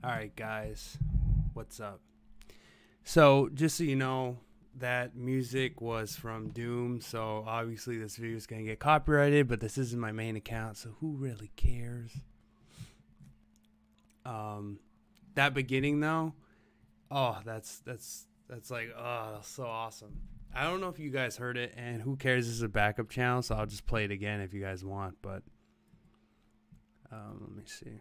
All right, guys, what's up? So, just so you know, that music was from Doom, so obviously this video is going to get copyrighted, but this isn't my main account, so who really cares? Um, that beginning though, oh, that's like, oh, that's so awesome. I don't know if you guys heard it, and who cares? This is a backup channel, so I'll just play it again if you guys want, but let me see.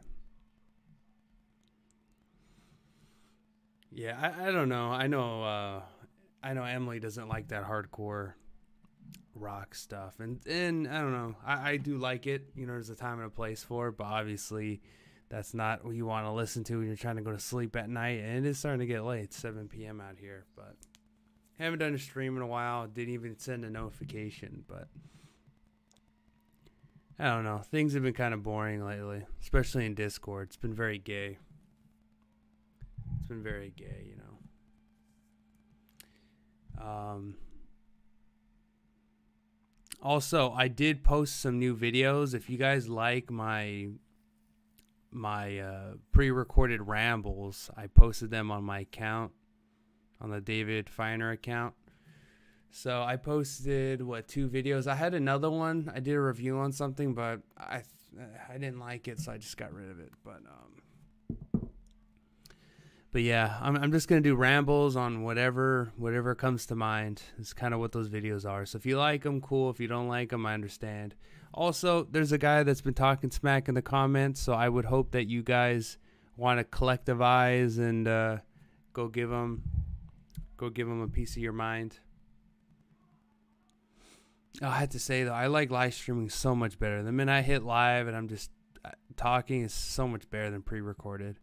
Yeah, I don't know. I know Emily doesn't like that hardcore rock stuff, and I don't know. I do like it. You know, there's a time and a place for it, but obviously, that's not what you want to listen to when you're trying to go to sleep at night. And it is starting to get late, 7 p.m. out here. But haven't done a stream in a while. Didn't even send a notification, but I don't know. Things have been kind of boring lately, especially in Discord. It's been very gay. It's been very gay, you know. Also, I did post some new videos. If you guys like my pre-recorded rambles, I posted them on my account, on the David Feiner account. So I posted 2 videos. I had another one. I did a review on something, but I didn't like it, so I just got rid of it. But yeah, I'm just gonna do rambles on whatever comes to mind. It's kind of what those videos are. So if you like them, cool. If you don't like them, I understand. Also, there's a guy that's been talking smack in the comments, so I would hope that you guys want to collectivize and go give him a piece of your mind. Oh, I have to say though, I like live streaming so much better. The minute I hit live and I'm just talking is so much better than pre-recorded.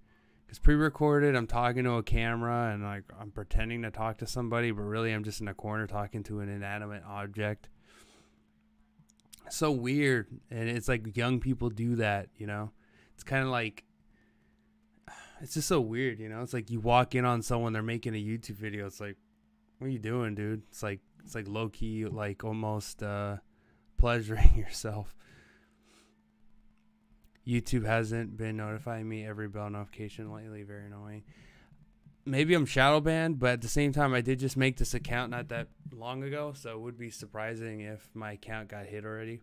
Because pre-recorded, I'm talking to a camera and like I'm pretending to talk to somebody, but really I'm just in a corner talking to an inanimate object. So weird, and it's like young people do that, you know. It's kind of like, it's just so weird, you know. It's like you walk in on someone, they're making a YouTube video. It's like, what are you doing, dude? It's like low key, like almost pleasuring yourself. YouTube hasn't been notifying me every bell notification lately. Very annoying. Maybe I'm shadow banned, but at the same time, I did just make this account not that long ago, so it would be surprising if my account got hit already.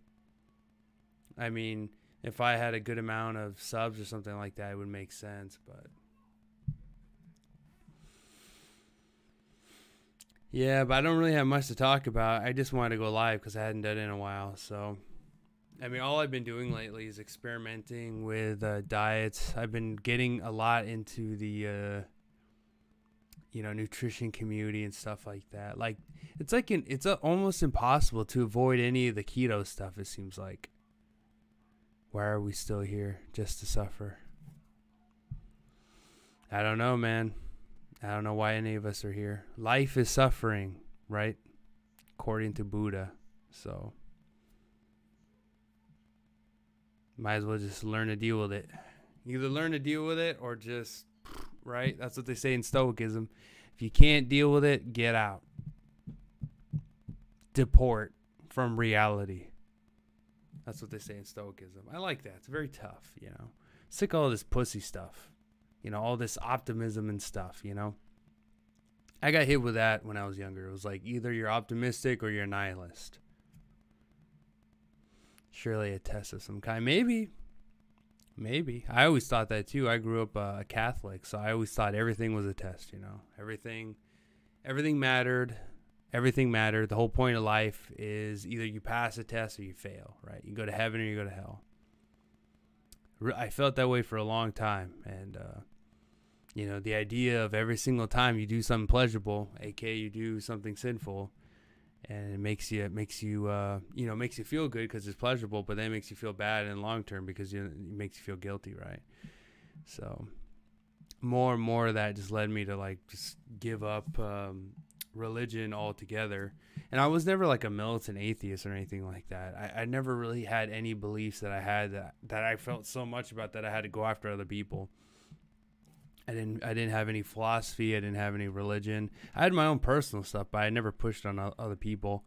I mean, if I had a good amount of subs or something like that, it would make sense, but yeah, but I don't really have much to talk about. I just wanted to go live because I hadn't done it in a while, so I mean, all I've been doing lately is experimenting with diets. I've been getting a lot into the, nutrition community and stuff like that. Like, it's almost impossible to avoid any of the keto stuff, it seems like. Why are we still here just to suffer? I don't know, man. I don't know why any of us are here. Life is suffering, right? According to Buddha. So might as well just learn to deal with it. Either learn to deal with it or just, right? That's what they say in Stoicism. If you can't deal with it, get out. Deport from reality. That's what they say in Stoicism. I like that. It's very tough, you know. Sick of all this pussy stuff. You know, all this optimism and stuff, you know. I got hit with that when I was younger. It was like either you're optimistic or you're a nihilist. Surely a test of some kind. Maybe. I always thought that too. I grew up a Catholic, so I always thought everything was a test, you know. Everything mattered. Everything mattered. The whole point of life is either you pass a test or you fail, right? You go to heaven or you go to hell. I felt that way for a long time, and the idea of every single time you do something pleasurable, aka you do something sinful, and it makes you feel good because it's pleasurable, but then it makes you feel bad in the long term because it makes you feel guilty, right? So more and more of that just led me to like just give up religion altogether. And I was never like a militant atheist or anything like that. I never really had any beliefs that I had that I felt so much about that I had to go after other people. I didn't have any philosophy. I didn't have any religion. I had my own personal stuff, but I never pushed on other people.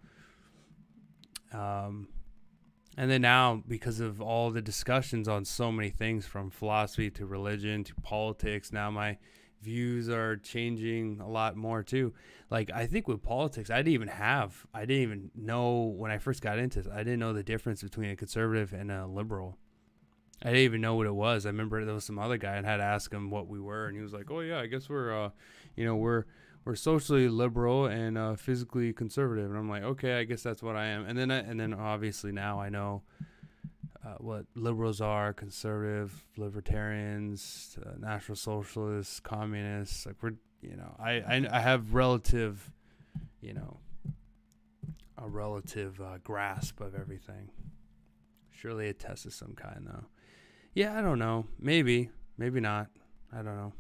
And then now, because of all the discussions on so many things from philosophy to religion to politics, now my views are changing a lot more too. Like, I think with politics, I didn't even know when I first got into this, I didn't know the difference between a conservative and a liberal. I didn't even know what it was. I remember there was some other guy and had to ask him what we were, and he was like, "Oh yeah, I guess we're, we're socially liberal and physically conservative." And I'm like, "Okay, I guess that's what I am." And then obviously now I know what liberals are: conservative, libertarians, national socialists, communists. Like I have relative, you know, a relative grasp of everything. Surely a test of some kind, though. Yeah, I don't know. Maybe not. I don't know.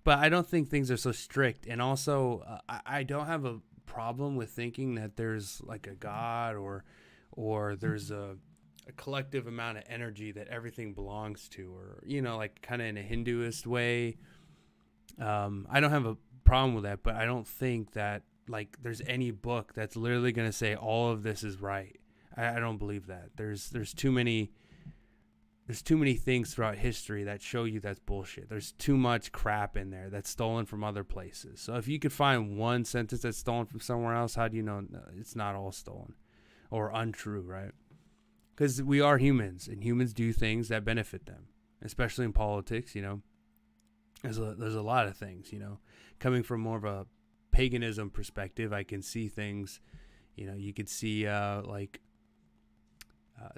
But I don't think things are so strict. And also, I don't have a problem with thinking that there's like a God or there's a collective amount of energy that everything belongs to, or like kind of in a Hinduist way. I don't have a problem with that, but I don't think that like there's any book that's literally going to say all of this is right. I don't believe that. There's too many things throughout history that show you that's bullshit. There's too much crap in there that's stolen from other places. So if you could find one sentence that's stolen from somewhere else, how do you know it's not all stolen or untrue, right? Because we are humans, and humans do things that benefit them, especially in politics. There's a lot of things. Coming from more of a paganism perspective, I can see things. You could see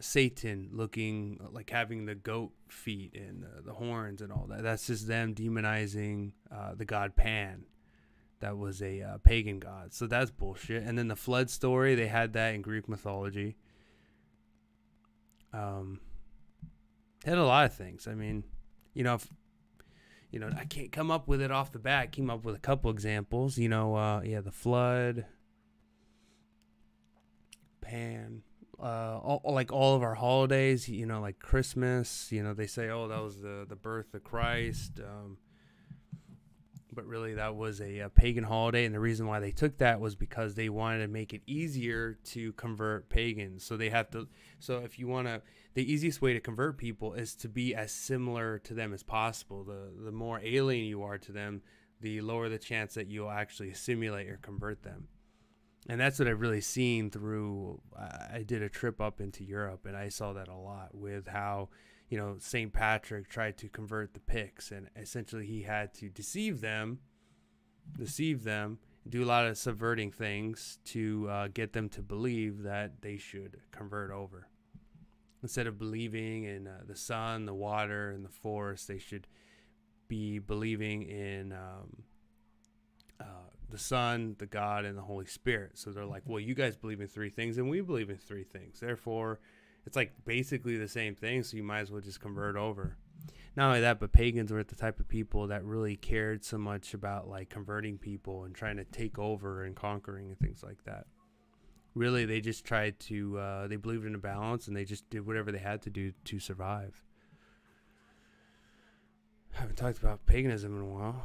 Satan looking like having the goat feet and the horns and all that. That's just them demonizing the god Pan. That was a pagan god. So that's bullshit. And then the flood story, they had that in Greek mythology. Had a lot of things. I mean, I can't come up with it off the bat. I came up with a couple examples. The flood, Pan. All of our holidays, like Christmas, they say, oh, that was the birth of Christ, but really that was a pagan holiday, and the reason why they took that was because they wanted to make it easier to convert pagans. So if you want to, the easiest way to convert people is to be as similar to them as possible. The more alien you are to them, the lower the chance that you'll actually assimilate or convert them. And that's what I've really seen through, I did a trip up into Europe, and I saw that a lot with how, St. Patrick tried to convert the Picts, and essentially he had to deceive them, do a lot of subverting things to get them to believe that they should convert over. Instead of believing in the sun, the water, and the forest, they should be believing in the Son, the God, and the Holy Spirit. So they're like, well, you guys believe in three things, and we believe in three things. Therefore, it's like basically the same thing, so you might as well just convert over. Not only that, but pagans were the type of people that really cared so much about like converting people and trying to take over and conquering and things like that. Really, they just tried to, they believed in a balance, and they just did whatever they had to do to survive. I haven't talked about paganism in a while.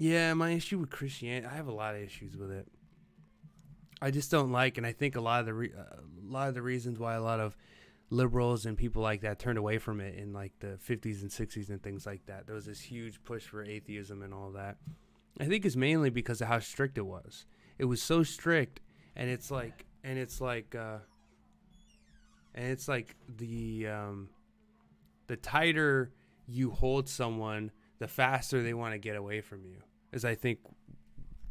Yeah, my issue with Christianity, I have a lot of issues with it. I just don't like, and I think a lot of the reasons why a lot of liberals and people like that turned away from it in like the 50s and 60s and things like that. There was this huge push for atheism and all that. I think it's mainly because of how strict it was. It was so strict, and it's like the tighter you hold someone, the faster they want to get away from you. Is I think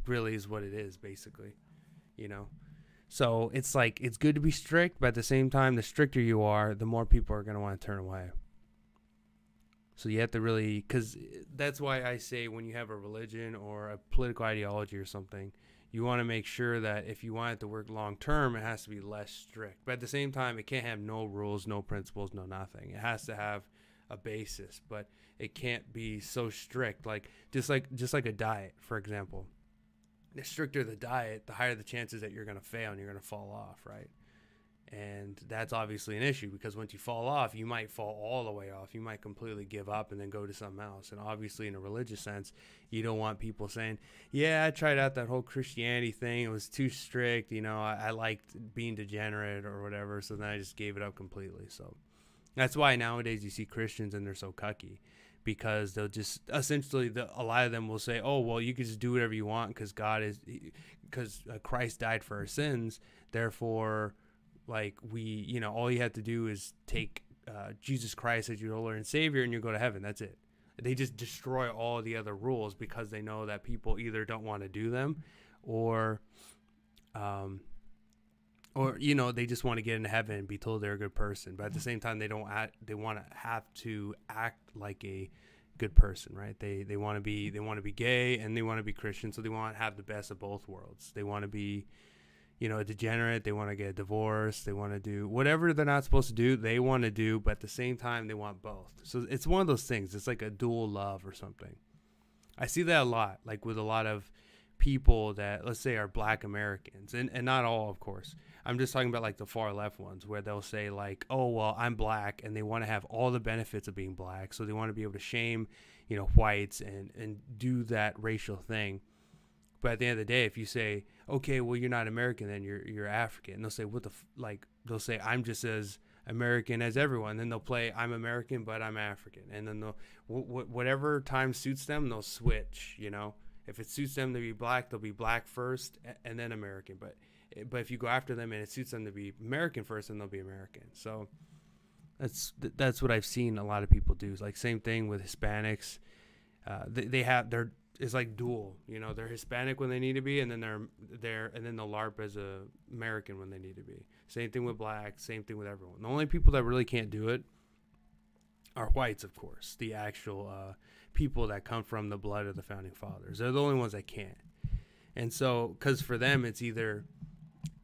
really is what it is, basically. So it's like it's good to be strict, but at the same time, the stricter you are, the more people are going to want to turn away. So you have to really, because that's why I say when you have a religion or a political ideology or something, you want to make sure that if you want it to work long term, it has to be less strict. But at the same time, it can't have no rules, no principles, no nothing. It has to have a basis, but it can't be so strict. Like just like a diet, for example. The stricter the diet, the higher the chances that you're going to fail and you're going to fall off, right? And that's obviously an issue, because once you fall off, you might fall all the way off. You might completely give up and then go to something else. And obviously, in a religious sense, you don't want people saying, yeah, I tried out that whole Christianity thing. It was too strict. You know, I liked being degenerate or whatever. So then I just gave it up completely. So that's why nowadays you see Christians and they're so cucky, because they'll just essentially, a lot of them will say, oh, well, you can just do whatever you want because Christ died for our sins. Therefore, like, all you have to do is take Jesus Christ as your Lord and Savior, and you go to heaven. That's it. They just destroy all the other rules because they know that people either don't want to do them, or they just want to get into heaven and be told they're a good person. But at the same time, they want to have to act like a good person, right? They want to be gay and they want to be Christian, so they want to have the best of both worlds. They want to be a degenerate. They want to get a divorce. They want to do whatever they're not supposed to do. They want to do, but at the same time, they want both. So it's one of those things. It's like a dual love or something. I see that a lot, like with a lot of people that, let's say, are Black Americans, and not all, of course. I'm just talking about like the far left ones, where they'll say like, oh, well, I'm Black, and they want to have all the benefits of being Black. So they want to be able to shame, whites and do that racial thing. But at the end of the day, if you say, okay, well, you're not American, then you're African, and they'll say, they'll say, I'm just as American as everyone. Then they'll play, I'm American, but I'm African. And then they'll, whatever time suits them, they'll switch, If it suits them to be Black, they'll be Black first and then American. But if you go after them and it suits them to be American first, then they'll be American. So that's what I've seen a lot of people do. It's like same thing with Hispanics. It's like dual, they're Hispanic when they need to be, and then and then they'll LARP as a American when they need to be. Same thing with Black, same thing with everyone. The only people that really can't do it are whites, of course, the actual people that come from the blood of the founding fathers. They're the only ones that can't. And so, because for them, it's either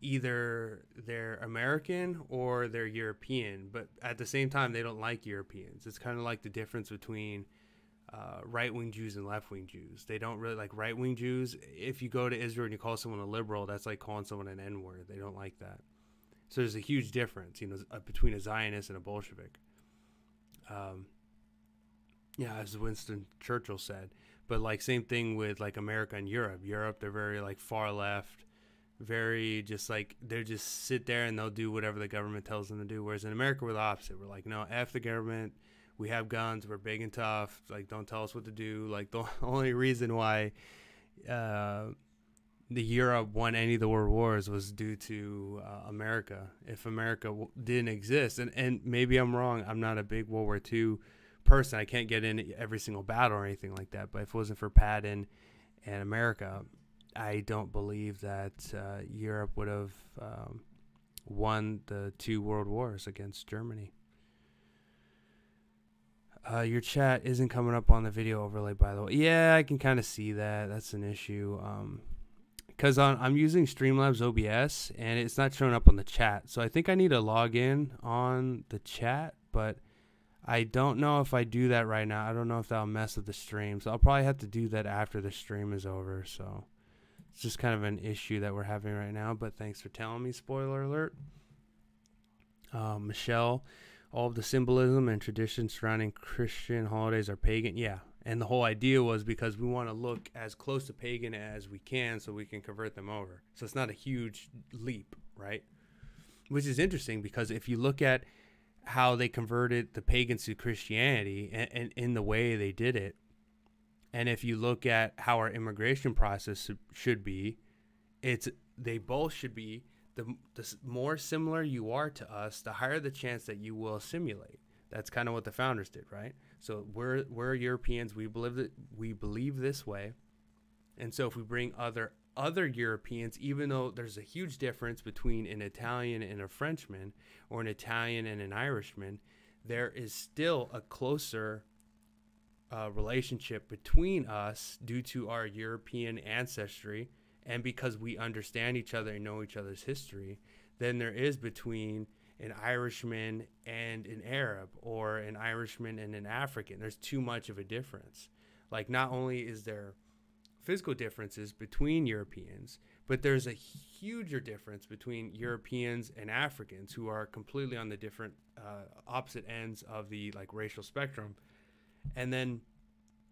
they're American or they're European, but at the same time, they don't like Europeans. It's kind of like the difference between right-wing Jews and left-wing Jews. They don't really like right-wing Jews. If you go to Israel and you call someone a liberal, that's like calling someone an N-word. They don't like that. So there's a huge difference, between a Zionist and a Bolshevik. As Winston Churchill said. But like same thing with like America and Europe. Europe, they're very like far left, very just like they just sit there and they'll do whatever the government tells them to do. Whereas in America, we're the opposite. We're like, no, F the government. We have guns. We're big and tough. Like, don't tell us what to do. Like, the only reason why the Europe won any of the world wars was due to America. If America didn't exist, and maybe I'm wrong. I'm not a big World War II person. I can't get in every single battle or anything like that. But if it wasn't for Patton and America, I don't believe that Europe would have won the 2 world wars against Germany. Your chat isn't coming up on the video overlay, by the way. Yeah, I can kind of see that. That's an issue. Because I'm using Streamlabs OBS, and it's not showing up on the chat. So I think I need to log in on the chat, but I don't know if I do that right now. I don't know if that'll mess with the stream. So I'll probably have to do that after the stream is over. So it's just kind of an issue that we're having right now. But thanks for telling me, spoiler alert. Michelle, all of the symbolism and traditions surrounding Christian holidays are pagan. Yeah, and the whole idea was because we want to look as close to pagan as we can so we can convert them over. So it's not a huge leap, right? Which is interesting because if you look at how they converted the pagans to Christianity and in the way they did it, and if you look at how our immigration process should be, they both should be. The more similar you are to us, the higher the chance that you will assimilate. That's kind of what the founders did, right? So we're Europeans. We believe this way, and so if we bring other Europeans, even though there's a huge difference between an Italian and a Frenchman, or an Italian and an Irishman, there is still a closer relationship between us due to our European ancestry. And because we understand each other and know each other's history, then there is between an Irishman and an Arab, or an Irishman and an African. There's too much of a difference. Like, not only is there physical differences between Europeans, But there's a huger difference between Europeans and Africans, who are completely on the different opposite ends of the like racial spectrum. And then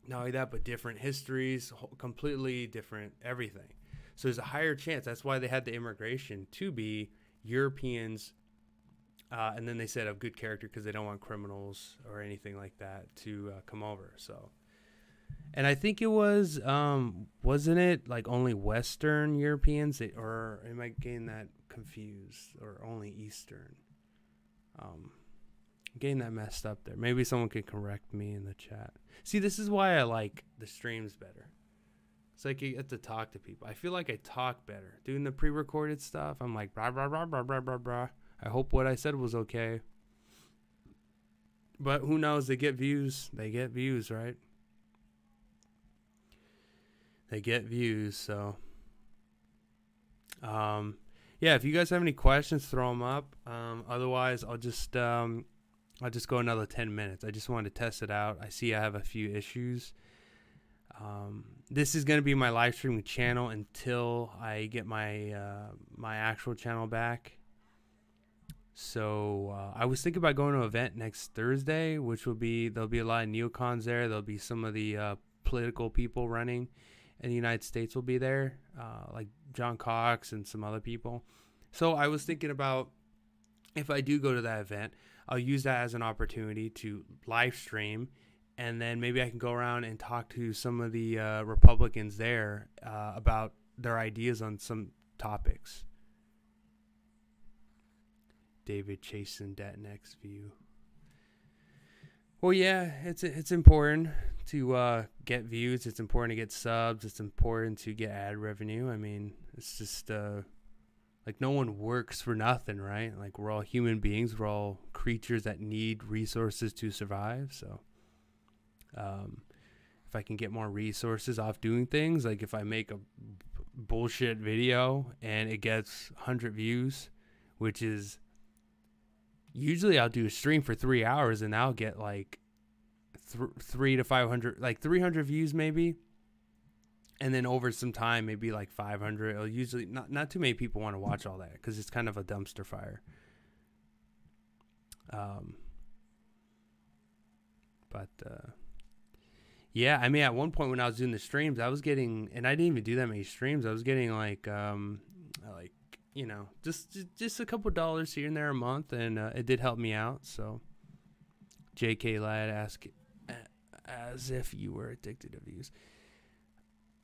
not only that, but different histories, completely different everything. So there's a higher chance. That's why they had the immigration to be Europeans, and then they said of good character, because they don't want criminals or anything like that to come over. So, and I think it was, wasn't it like only Western Europeans, or am I getting that confused, or only Eastern? Getting that messed up there. Maybe someone could correct me in the chat. See, this is why I like the streams better. It's like you get to talk to people. I feel like I talk better. Doing the pre-recorded stuff, I'm like, blah, blah, blah, blah, blah, blah, blah. I hope what I said was okay. But who knows? They get views. They get views, right? They get views, so. Yeah, if you guys have any questions, throw them up. Otherwise, I'll just go another 10 minutes. I just wanted to test it out. I see I have a few issues. This is going to be my live streaming channel until I get my my actual channel back. So I was thinking about going to an event next Thursday, which will be, there'll be a lot of neocons there. There'll be some of the political people running in the United States will be there, like John Cox and some other people. So I was thinking about, if I do go to that event, I'll use that as an opportunity to live stream, and then maybe I can go around and talk to some of the Republicans there about their ideas on some topics. David chasing that next view. Well, yeah, it's important to get views. It's important to get subs. It's important to get ad revenue. I mean, it's just like no one works for nothing, right? Like we're all human beings. We're all creatures that need resources to survive. So if I can get more resources off doing things, like if I make a bullshit video and it gets 100 views, which is usually I'll do a stream for 3 hours and I'll get like 300 to 500, like 300 views maybe. And then over some time, maybe like 500. It'll usually not too many people want to watch all that because it's kind of a dumpster fire. Yeah, I mean, at one point when I was doing the streams, I was getting, and I didn't even do that many streams. I was getting like you know, just a couple dollars here and there a month, and it did help me out. So, JK Lad asked, as if you were addicted to views.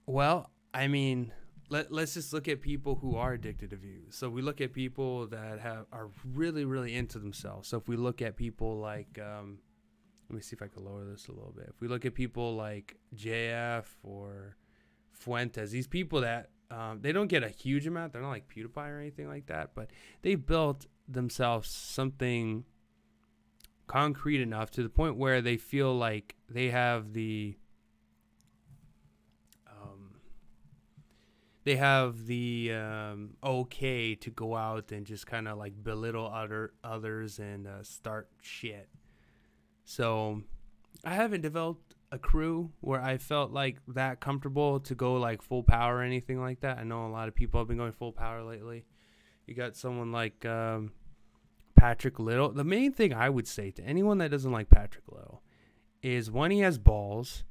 Well, I mean, let's just look at people who are addicted to views. So we look at people that are really, really into themselves. So if we look at people like, let me see if I can lower this a little bit. If we look at people like JF or Fuentes, these people that they don't get a huge amount. They're not like PewDiePie or anything like that, but they've built themselves something concrete enough to the point where they feel like they have the okay to go out and just kind of like belittle others and start shit. So I haven't developed a crew where I felt like that comfortable to go like full power or anything like that. I know a lot of people have been going full power lately. You got someone like Patrick Little. The main thing I would say to anyone that doesn't like Patrick Little is, one, he has balls.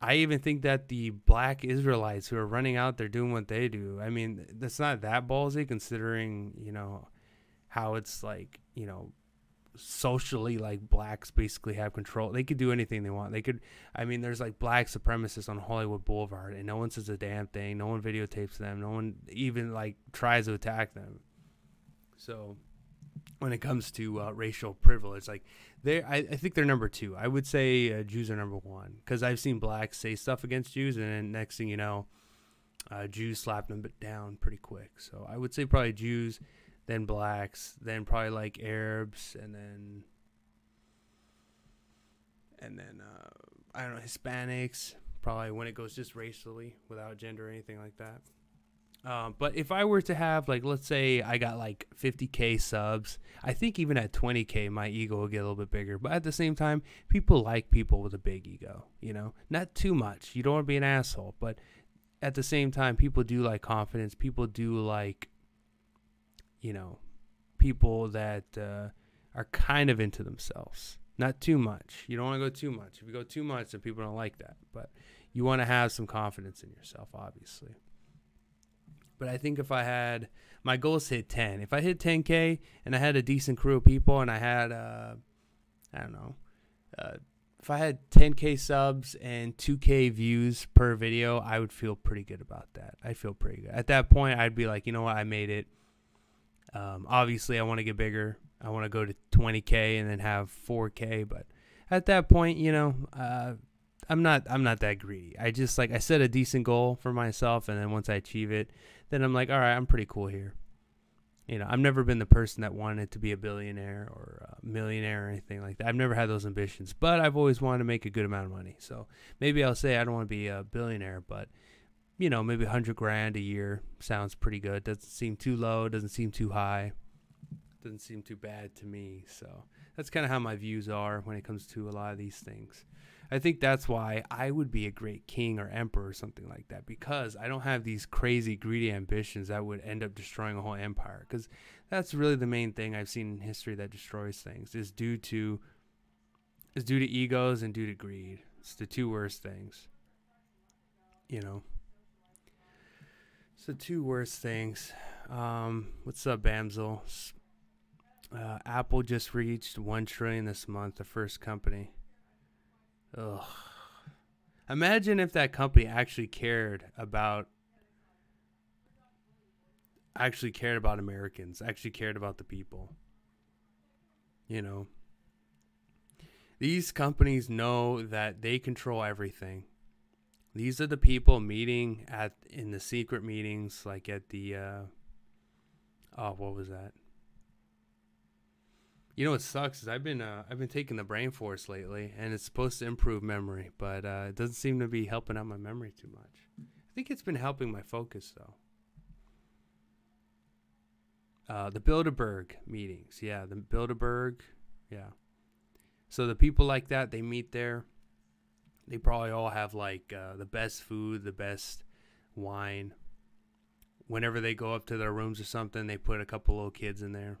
I even think that the black Israelites who are running out there doing what they do, I mean, that's not that ballsy considering, you know, how it's like, you know, socially, like blacks basically have control. They could do anything they want. They could, I mean, there's like black supremacists on Hollywood Boulevard and no one says a damn thing. No one videotapes them. No one even like tries to attack them. So when it comes to racial privilege, like I think they're number two. I would say Jews are number one, because I've seen blacks say stuff against Jews, and then next thing you know, Jews slap them down pretty quick. So I would say probably Jews, then blacks, then probably like Arabs, and then I don't know, Hispanics, probably when it goes just racially without gender or anything like that. But if I were to have, like, let's say I got like 50K subs, I think even at 20K, my ego will get a little bit bigger. But at the same time, people like people with a big ego, you know, not too much. You don't want to be an asshole, but at the same time, people do like confidence. People do like, you know, people that are kind of into themselves. Not too much. You don't want to go too much. If you go too much, then people don't like that. But you want to have some confidence in yourself, obviously. But I think if I had, my goal is to hit 10. If I hit 10K and I had a decent crew of people and I had, I don't know, if I had 10K subs and 2K views per video, I would feel pretty good about that. I'd feel pretty good. At that point, I'd be like, you know what, I made it. Obviously, I want to get bigger. I want to go to 20K and then have 4K. But at that point, you know, I'm not that greedy. I just, like, I set a decent goal for myself, and then once I achieve it, then I'm like, all right, I'm pretty cool here. You know, I've never been the person that wanted to be a billionaire or a millionaire or anything like that. I've never had those ambitions, but I've always wanted to make a good amount of money. So maybe I'll say I don't want to be a billionaire, but, you know, maybe 100 grand a year sounds pretty good. Doesn't seem too low. Doesn't seem too high. Doesn't seem too bad to me. So that's kind of how my views are when it comes to a lot of these things. I think that's why I would be a great king or emperor or something like that, because I don't have these crazy greedy ambitions that would end up destroying a whole empire. Because that's really the main thing I've seen in history that destroys things is due to egos and due to greed. It's the two worst things. You know. It's the two worst things. What's up, Bamzel? Apple just reached $1 trillion this month, the first company. Ugh. Imagine if that company actually cared about Americans, actually cared about the people. You know, these companies know that they control everything. These are the people meeting in the secret meetings, like at the what was that? You know what sucks is I've been taking the Brain Force lately, and it's supposed to improve memory, but it doesn't seem to be helping out my memory too much. I think it's been helping my focus though. The Bilderberg meetings, yeah, the Bilderberg, yeah. So the people like that, they meet there. They probably all have like the best food, the best wine. Whenever they go up to their rooms or something, they put a couple little kids in there.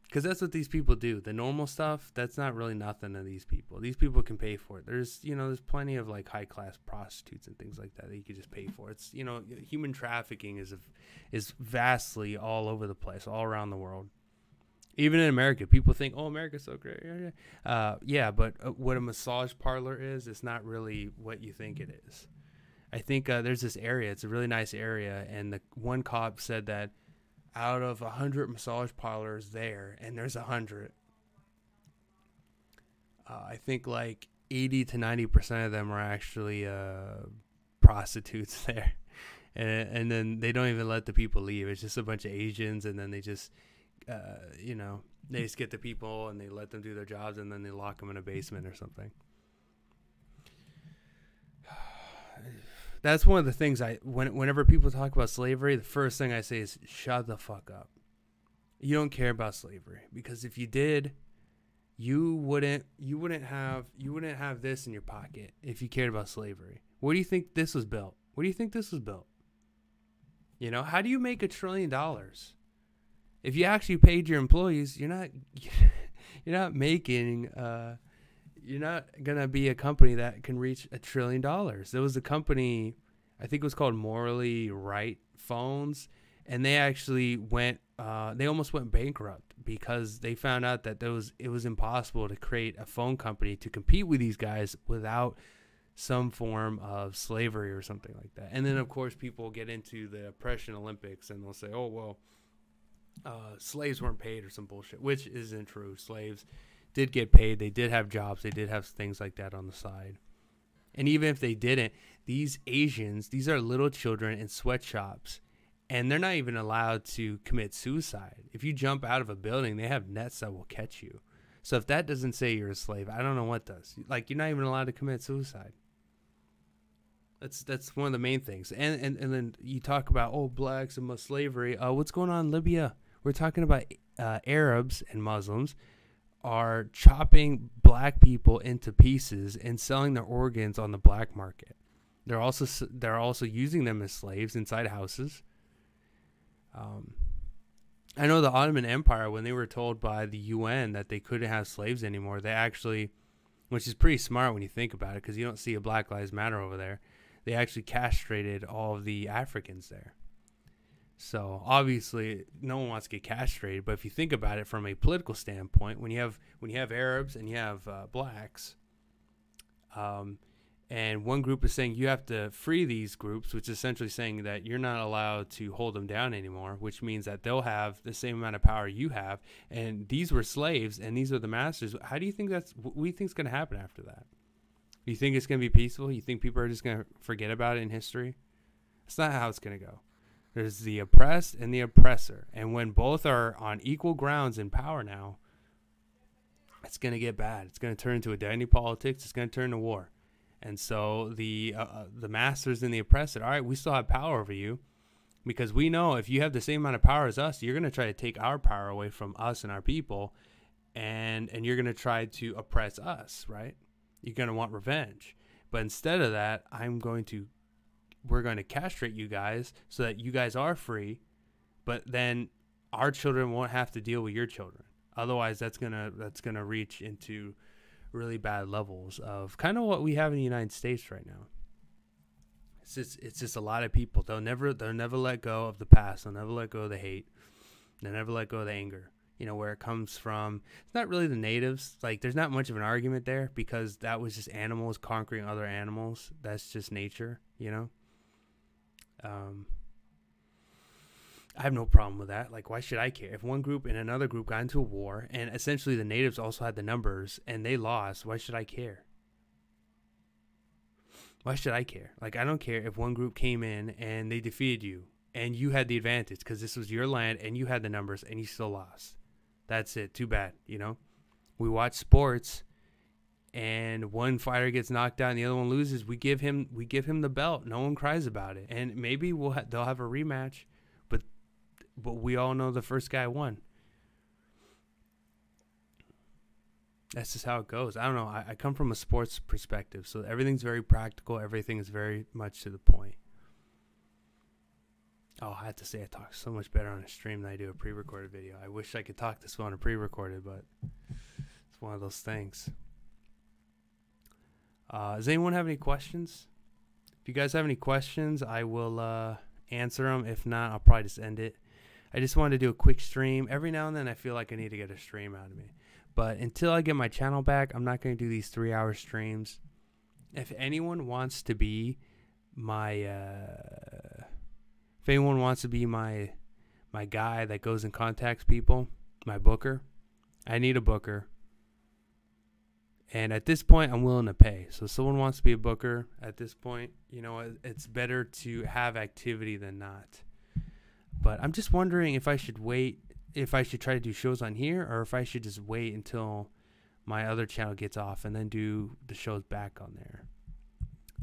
Because that's what these people do. The normal stuff, that's not really nothing to these people. These people can pay for it. There's plenty of like high class prostitutes and things like that you could just pay for. It's, you know, human trafficking is vastly all over the place, all around the world. Even in America, people think, oh, America's so great. Yeah, but what a massage parlor is, it's not really what you think it is. I think there's this area. It's a really nice area, and the one cop said that out of 100 massage parlors there, and there's 100, I think like 80 to 90% of them are actually prostitutes there. And then they don't even let the people leave. It's just a bunch of Asians, and then they just, you know, they just get the people and they let them do their jobs, and then they lock them in a basement or something. That's one of the things whenever people talk about slavery, the first thing I say is shut the fuck up. You don't care about slavery, because if you did, you wouldn't have this in your pocket if you cared about slavery. Where do you think this was built? Where do you think this was built? You know, how do you make $1 trillion? If you actually paid your employees, you're not making you're not going to be a company that can reach $1 trillion. There was a company, I think it was called Morally Right Phones, and they actually they almost went bankrupt because they found out that it was impossible to create a phone company to compete with these guys without some form of slavery or something like that. And then, of course, people get into the oppression Olympics, and they'll say, oh, well, slaves weren't paid or some bullshit, which isn't true. Slaves did get paid. They did have jobs. They did have things like that on the side. And even if they didn't, these Asians, these are little children in sweatshops, and they're not even allowed to commit suicide. If you jump out of a building, they have nets that will catch you. So if that doesn't say you're a slave, I don't know what does. Like, you're not even allowed to commit suicide. That's one of the main things. And then you talk about, oh, blacks and slavery. What's going on in Libya? We're talking about Arabs and Muslims are chopping black people into pieces and selling their organs on the black market. They're also using them as slaves inside houses. I know the Ottoman Empire, when they were told by the UN that they couldn't have slaves anymore, they actually, which is pretty smart when you think about it, because you don't see a Black Lives Matter over there, they actually castrated all of the Africans there. So obviously, no one wants to get castrated. But if you think about it from a political standpoint, when you have Arabs and you have blacks, and one group is saying you have to free these groups, which is essentially saying that you're not allowed to hold them down anymore, which means that they'll have the same amount of power you have. And these were slaves, and these are the masters. How do you think what do you think is going to happen after that? Do you think it's going to be peaceful? You think people are just going to forget about it in history? It's not how it's going to go. There's the oppressed and the oppressor. And when both are on equal grounds in power now, it's going to get bad. It's going to turn into identity politics. It's going to turn to war. And so the masters and the oppressor, all right, we still have power over you, because we know if you have the same amount of power as us, you're going to try to take our power away from us and our people, and you're going to try to oppress us, right? You're going to want revenge. But instead of that, we're going to castrate you guys so that you guys are free, but then our children won't have to deal with your children. Otherwise, that's gonna reach into really bad levels of kind of what we have in the United States right now. It's just a lot of people. They'll never let go of the past. They'll never let go of the hate. They'll never let go of the anger. You know, where it comes from. It's not really the natives. Like, there's not much of an argument there, because that was just animals conquering other animals. That's just nature, you know. I have no problem with that. Like, why should I care? If one group and another group got into a war, and essentially the natives also had the numbers and they lost, why should I care? Why should I care? Like, I don't care if one group came in and they defeated you and you had the advantage because this was your land and you had the numbers and you still lost. That's it. Too bad, you know? We watch sports and one fighter gets knocked out and the other one loses. We give him the belt. No one cries about it. And maybe they'll have a rematch, but we all know the first guy won. That's just how it goes. I don't know. I come from a sports perspective, so everything's very practical. Everything is very much to the point. Oh, I have to say I talk so much better on a stream than I do a pre-recorded video. I wish I could talk this well on a pre-recorded, but it's one of those things. Does anyone have any questions? If you guys have any questions, I will answer them. If not, I'll probably just end it. I just wanted to do a quick stream. Every now and then I feel like I need to get a stream out of me. But until I get my channel back, I'm not going to do these 3-hour streams. If anyone wants to be my guy that goes and contacts people, my booker, I need a booker. And at this point, I'm willing to pay. So if someone wants to be a booker at this point, you know, it's better to have activity than not. But I'm just wondering if I should wait, if I should try to do shows on here, or if I should just wait until my other channel gets off and then do the shows back on there.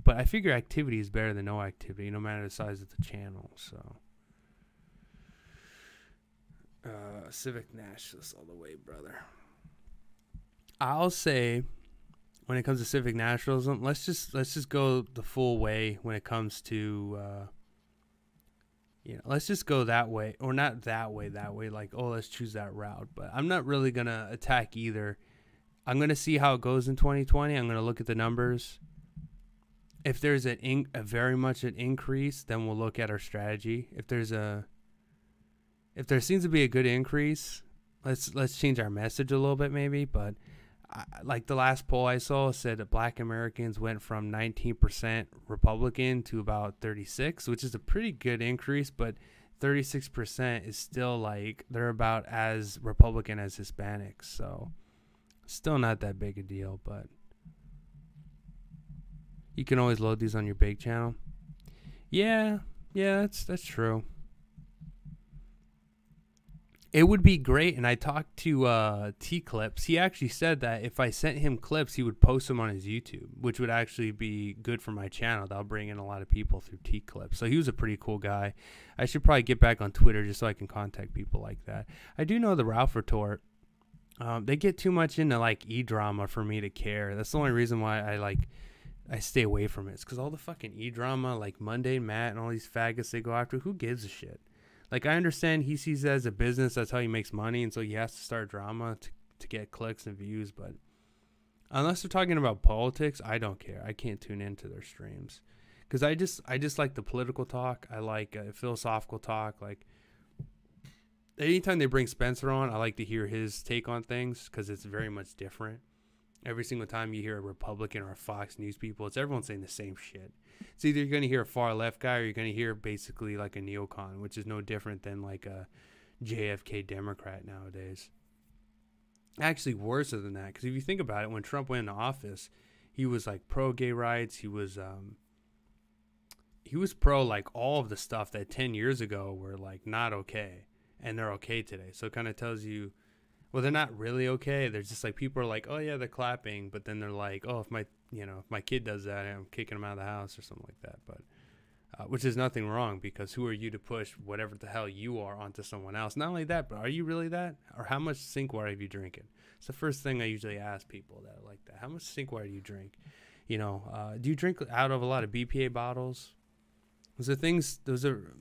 But I figure activity is better than no activity, no matter the size of the channel. So Civic nationalist all the way, brother. I'll say, when it comes to civic nationalism, let's just go the full way when it comes to let's just go that way, or not that way, like, oh, let's choose that route. But I'm not really going to attack either. I'm going to see how it goes in 2020. I'm going to look at the numbers. If there's very much an increase, then we'll look at our strategy. If there seems to be a good increase, let's change our message a little bit maybe. But like the last poll I saw said that Black Americans went from 19% Republican to about 36%, which is a pretty good increase, but 36% is still like they're about as Republican as Hispanics, so still not that big a deal. But you can always load these on your big channel. Yeah, that's true. It would be great, and I talked to T-Clips. He actually said that if I sent him clips, he would post them on his YouTube, which would actually be good for my channel. That'll bring in a lot of people through T-Clips. So he was a pretty cool guy. I should probably get back on Twitter just so I can contact people like that. I do know the Ralph Retort. They get too much into like e-drama for me to care. That's the only reason why I like I stay away from it. It's because all the fucking e-drama, like Monday Matt and all these faggots they go after, who gives a shit? Like, I understand he sees it as a business. That's how he makes money. And so he has to start drama to get clicks and views. But unless they're talking about politics, I don't care. I can't tune into their streams. Because I just like the political talk. I like philosophical talk. Like, anytime they bring Spencer on, I like to hear his take on things because it's very much different. Every single time you hear a Republican or a Fox News people, it's everyone saying the same shit. It's either you're going to hear a far left guy or you're going to hear basically like a neocon, which is no different than like a JFK Democrat nowadays. Actually, worse than that, because if you think about it, when Trump went into office, he was like pro gay rights. He was pro like all of the stuff that 10 years ago were like not okay, and they're okay today. So it kind of tells you, well, they're not really okay. They're just like, people are like, oh yeah, they're clapping, but then they're like, oh, if my kid does that, I'm kicking him out of the house or something like that. But which is nothing wrong, because who are you to push whatever the hell you are onto someone else? Not only that, but are you really that? Or how much sink water have you drinking? It's the first thing I usually ask people that are like that. How much sink water do you drink? Do you drink out of a lot of BPA bottles? Those are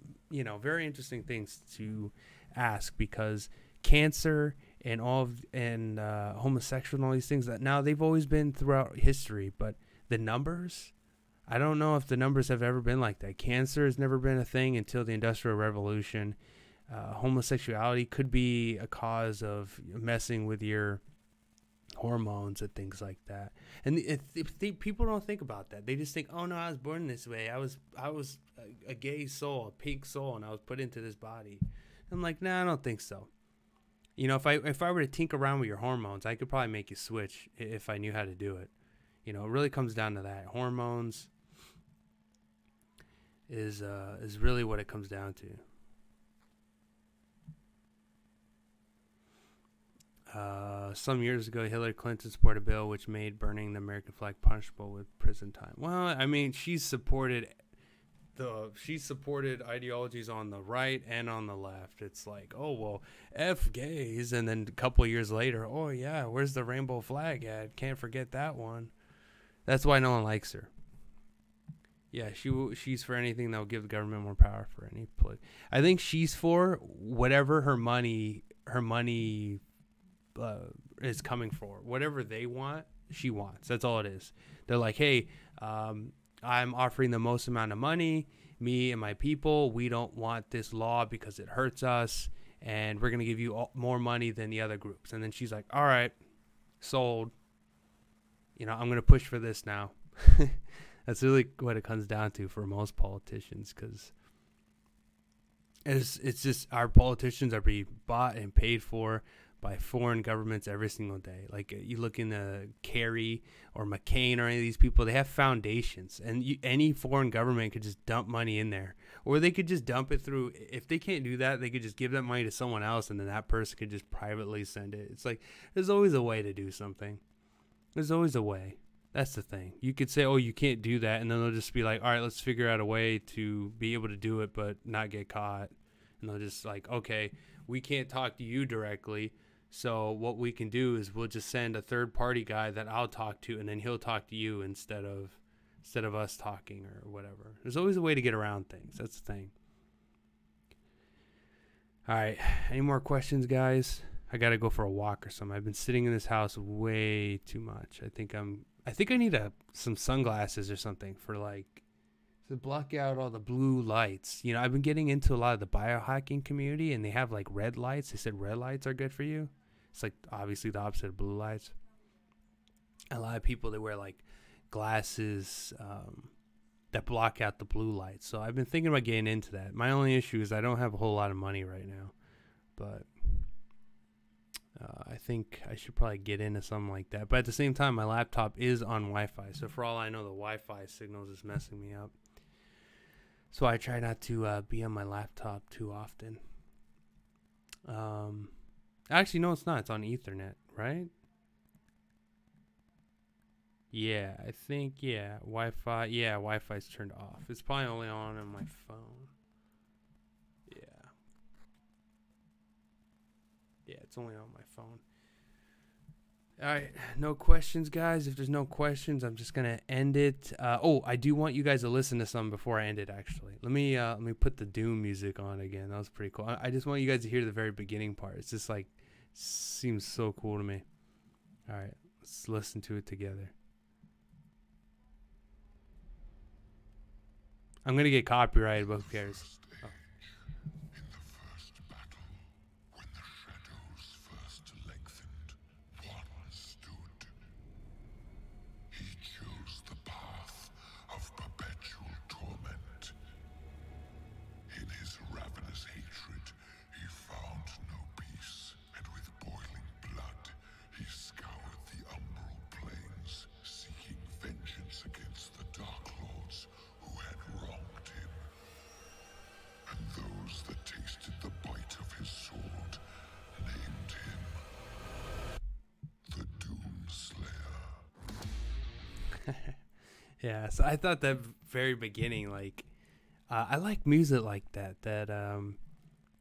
very interesting things to ask, because cancer and homosexual and all these things that now they've always been throughout history, but the numbers, I don't know if the numbers have ever been like that. Cancer has never been a thing until the Industrial Revolution. Homosexuality could be a cause of messing with your hormones and things like that. And people don't think about that. They just think, oh no, I was born this way. I was a gay soul, a pink soul, and I was put into this body. I'm like, nah, I don't think so. If I were to tinker around with your hormones, I could probably make you switch if I knew how to do it. It really comes down to that. Hormones is really what it comes down to. Some years ago, Hillary Clinton supported a bill which made burning the American flag punishable with prison time. Well, I mean, she supported ideologies on the right and on the left. It's like, oh, well, F gays. And then a couple of years later, oh, yeah, where's the rainbow flag at? Can't forget that one. That's why no one likes her. Yeah, she's for anything that will give the government more power for any I think she's for whatever her money is coming for. Whatever they want, she wants. That's all it is. They're like, hey, I'm offering the most amount of money. Me and my people, we don't want this law because it hurts us, and we're going to give you more money than the other groups. And then she's like, all right, sold. I'm going to push for this now. That's really what it comes down to for most politicians, because it's just our politicians are being bought and paid for by foreign governments every single day. Like, you look into Kerry or McCain or any of these people, they have foundations, and any foreign government could just dump money in there, or they could just dump it through. If they can't do that, they could just give that money to someone else, and then that person could just privately send it. It's like, there's always a way to do something. There's always a way. That's the thing. You could say, oh, you can't do that, and then they'll just be like, all right, let's figure out a way to be able to do it but not get caught. And they'll just like, okay, we can't talk to you directly, so what we can do is we'll just send a third-party guy that I'll talk to, and then he'll talk to you instead of us talking or whatever. There's always a way to get around things. That's the thing. All right, any more questions, guys? I got to go for a walk or something. I've been sitting in this house way too much. I think I need some sunglasses or something to block out all the blue lights. I've been getting into a lot of the biohacking community, and they have like red lights. They said red lights are good for you. It's like obviously the opposite of blue lights. A lot of people, they wear like glasses that block out the blue lights. So I've been thinking about getting into that. My only issue is I don't have a whole lot of money right now, but I think I should probably get into something like that. But at the same time, my laptop is on Wi-Fi. So for all I know, the Wi-Fi signals is messing me up. So I try not to be on my laptop too often. Actually, no, it's not. It's on Ethernet, right? Yeah, I think, yeah. Wi-Fi. Yeah, Wi-Fi's turned off. It's probably only on my phone. Yeah, it's only on my phone. All right, no questions, guys. If there's no questions, I'm just gonna end it. Oh, I do want you guys to listen to some before I end it. Actually, let me put the Doom music on again. That was pretty cool. I just want you guys to hear the very beginning part. It's just like seems so cool to me. All right, let's listen to it together. I'm gonna get copyrighted, but who cares? Yeah, so I thought that very beginning, like, I like music like that. And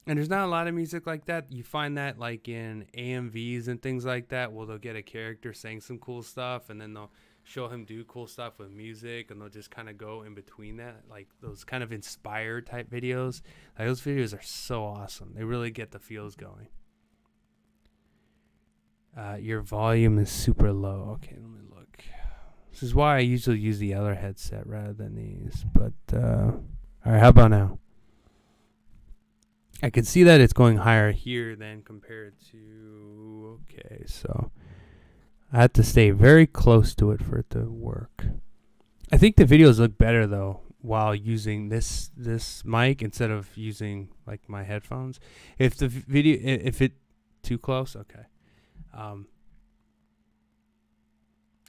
there's not a lot of music like that. You find that like in AMVs and things like that, where they'll get a character saying some cool stuff, and then they'll show him do cool stuff with music, and they'll just kind of go in between that, like those kind of inspired type videos. Like those videos are so awesome. They really get the feels going. Your volume is super low. Okay, let me look. This is why I usually use the other headset rather than these. But, all right, how about now? I can see that it's going higher here than compared to... Okay, so I have to stay very close to it for it to work. I think the videos look better, though, while using this mic instead of using, like, my headphones. If the video... If it... Too close? Okay.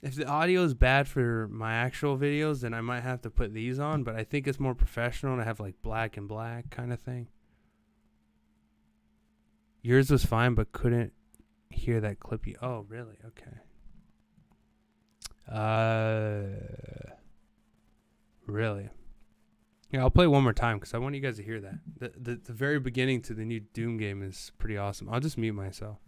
If the audio is bad for my actual videos, then I might have to put these on, but I think it's more professional to have like black and black kind of thing. Yours was fine, but couldn't hear that clip. Oh, really? Okay. Really? Yeah, I'll play one more time because I want you guys to hear that. The very beginning to the new Doom game is pretty awesome. I'll just mute myself.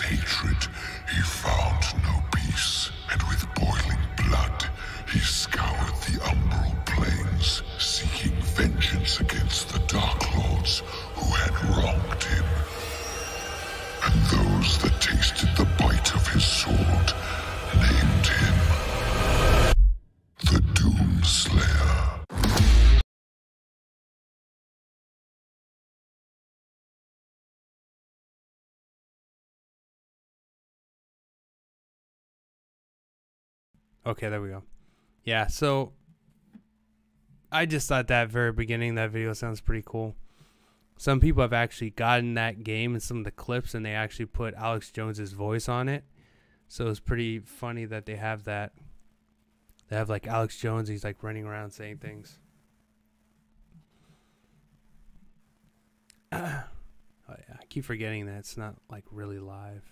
Hatred, he found no peace, and with boiling blood, he scoured the umbral plains, seeking vengeance against the Dark Lords who had wronged him. And those that tasted the bite of his sword named him the Doom Slayer. Okay, there we go. Yeah, so I just thought that very beginning, that video sounds pretty cool. Some people have actually gotten that game and some of the clips, and they actually put Alex Jones's voice on it. So it's pretty funny that they have that. They have like Alex Jones, he's like running around saying things. Oh yeah, I keep forgetting that it's not like really live.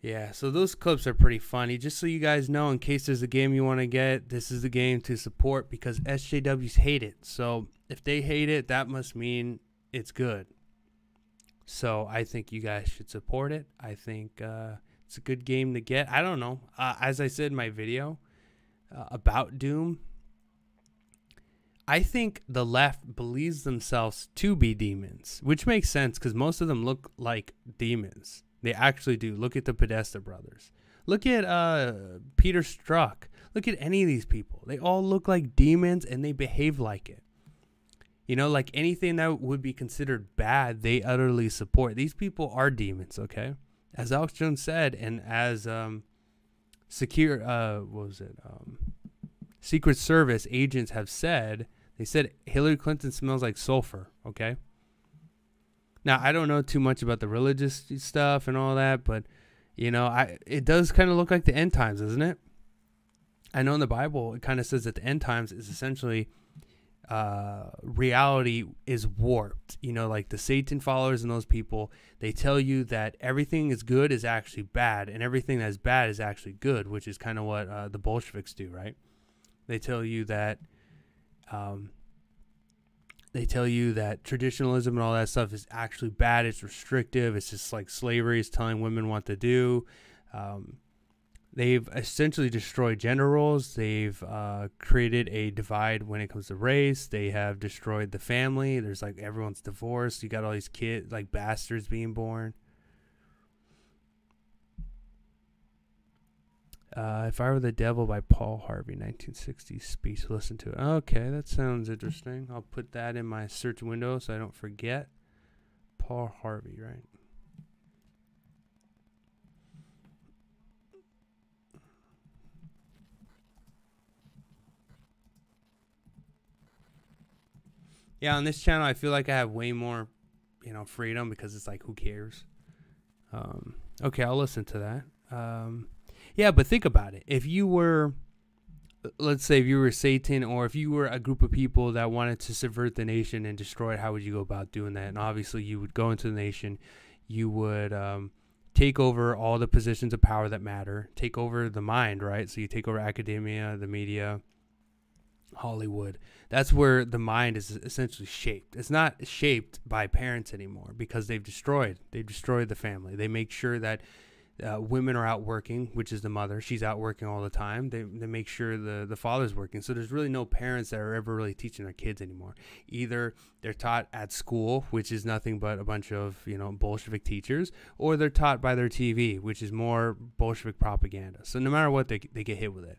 Yeah, so those clips are pretty funny. Just so you guys know, in case there's a game you want to get, this is the game to support because SJWs hate it. So if they hate it, that must mean it's good. So I think you guys should support it. I think it's a good game to get. I don't know. As I said in my video about Doom, I think the left believes themselves to be demons, which makes sense because most of them look like demons. They actually do. Look at the Podesta brothers. Look at Peter Strzok. Look at any of these people. They all look like demons and they behave like it. You know, like anything that would be considered bad, they utterly support. These people are demons, okay? As Alex Jones said, and as what was it? Secret Service agents have said, they said Hillary Clinton smells like sulfur, okay? Now, I don't know too much about the religious stuff and all that, but, you know, it does kind of look like the end times, doesn't it? I know in the Bible, it kind of says that the end times is essentially reality is warped. You know, like the Satan followers and those people, they tell you that everything is good is actually bad, and everything that's bad is actually good, which is kind of what the Bolsheviks do, right? They tell you that traditionalism and all that stuff is actually bad. It's restrictive. It's just like slavery is telling women what to do. They've essentially destroyed gender roles. They've created a divide when it comes to race. They have destroyed the family. There's like everyone's divorced. You got all these kids, like bastards being born. If I Were the Devil by Paul Harvey, 1960s speech. Listen to it. Okay, that sounds interesting. I'll put that in my search window so I don't forget. Paul Harvey, right? Yeah, on this channel, I feel like I have way more, you know, freedom because it's like, who cares? Okay, I'll listen to that. Yeah, but think about it. If you were, let's say if you were Satan, or if you were a group of people that wanted to subvert the nation and destroy it, how would you go about doing that? And obviously you would go into the nation, you would take over all the positions of power that matter, take over the mind, right? So you take over academia, the media, Hollywood. That's where the mind is essentially shaped. It's not shaped by parents anymore because they've destroyed the family. They make sure that women are out working, which is the mother. She's out working all the time. They make sure the father's working. So there's really no parents that are ever really teaching their kids anymore. Either they're taught at school, which is nothing but a bunch of, you know, Bolshevik teachers, or they're taught by their TV, which is more Bolshevik propaganda. So no matter what, they get hit with it.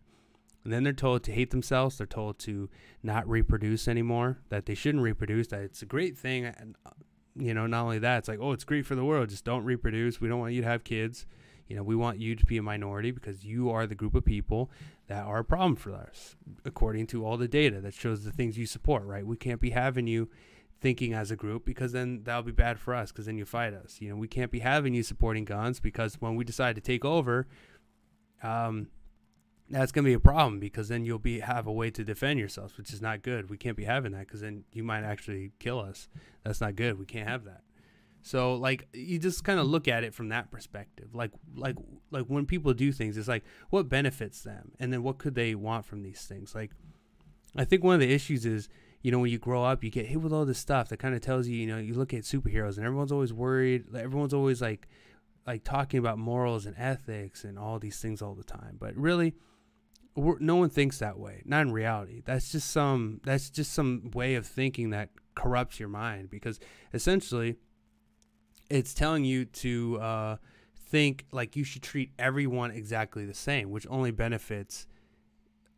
And then they're told to hate themselves. They're told to not reproduce anymore, that they shouldn't reproduce, that it's a great thing. And, you know, not only that, it's like, oh, it's great for the world. Just don't reproduce. We don't want you to have kids. You know, we want you to be a minority because you are the group of people that are a problem for us, according to all the data that shows the things you support, right? We can't be having you thinking as a group because then that'll be bad for us because then you fight us. You know, we can't be having you supporting guns because when we decide to take over, that's going to be a problem because then you'll have a way to defend yourselves, which is not good. We can't be having that because then you might actually kill us. That's not good. We can't have that. So, like, you just kind of look at it from that perspective. Like when people do things, it's like, what benefits them? And then what could they want from these things? Like, I think one of the issues is, you know, when you grow up, you get hit with all this stuff that kind of tells you, you know, you look at superheroes and everyone's always worried. Everyone's always like talking about morals and ethics and all these things all the time. But really, no one thinks that way. Not in reality. That's just some way of thinking that corrupts your mind because essentially it's telling you to think like you should treat everyone exactly the same, which only benefits